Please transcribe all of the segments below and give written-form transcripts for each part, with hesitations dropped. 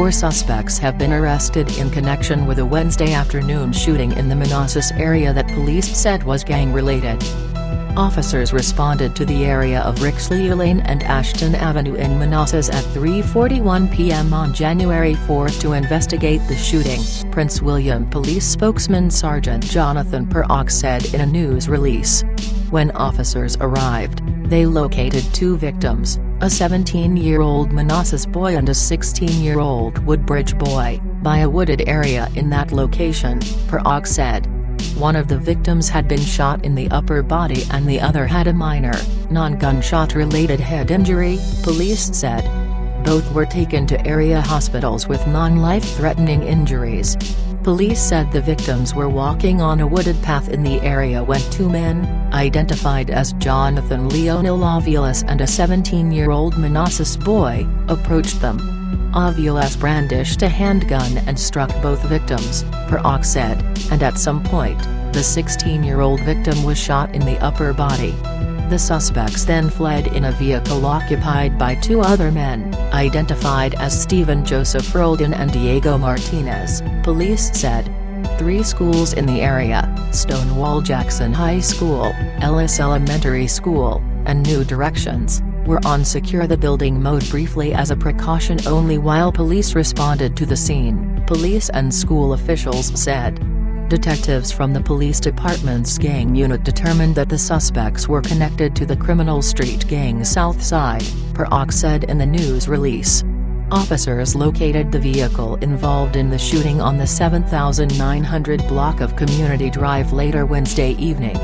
4 suspects have been arrested in connection with a Wednesday afternoon shooting in the Manassas area that police said was gang-related. Officers responded to the area of Rixley Lane and Ashton Avenue in Manassas at 3:41 p.m. on January 4 to investigate the shooting, Prince William Police spokesman Sergeant Jonathan Perrock said in a news release. When officers arrived, they located 2 victims, a 17-year-old Manassas boy and a 16-year-old Woodbridge boy, by a wooded area in that location, Perrock said. One of the victims had been shot in the upper body and the other had a minor, non-gunshot-related head injury, police said. Both were taken to area hospitals with non-life-threatening injuries. Police said the victims were walking on a wooded path in the area when 2 men, identified as Jonathan Leonel Aviles and a 17-year-old Manassas boy, approached them. Aviles brandished a handgun and struck both victims, Perrock said, and at some point, the 16-year-old victim was shot in the upper body. The suspects then fled in a vehicle occupied by 2 other men, identified as Stephen Joseph Roldan and Diego Martinez, police said. 3 schools in the area, Stonewall Jackson High School, Ellis Elementary School, and New Directions, were on secure the building mode briefly as a precaution only while police responded to the scene, police and school officials said. Detectives from the police department's gang unit determined that the suspects were connected to the criminal street gang Southside, Perrock said in the news release. Officers located the vehicle involved in the shooting on the 7900 block of Community Drive later Wednesday evening.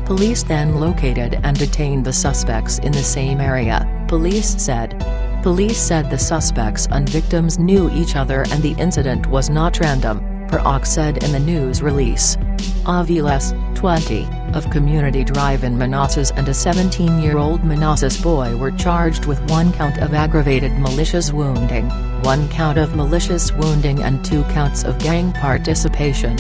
Police then located and detained the suspects in the same area, police said. Police said the suspects and victims knew each other and the incident was not random, Perrock said in the news release. Aviles, 20, of Community Drive in Manassas and a 17-year-old Manassas boy were charged with 1 count of aggravated malicious wounding, 1 count of malicious wounding and 2 counts of gang participation.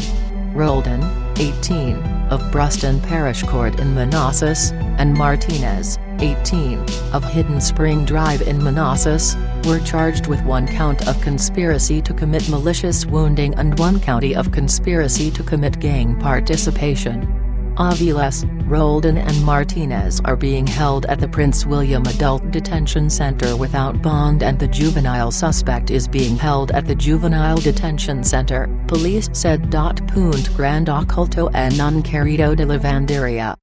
Roldan, 18, of Bruston Parish Court in Manassas, and Martinez, 18, of Hidden Spring Drive in Manassas, were charged with 1 count of conspiracy to commit malicious wounding and 1 count of conspiracy to commit gang participation. Aviles, Roldan and Martinez are being held at the Prince William Adult Detention Center without bond and the juvenile suspect is being held at the Juvenile Detention Center, police said. Punto Grand Oculto e non querido de lavanderia.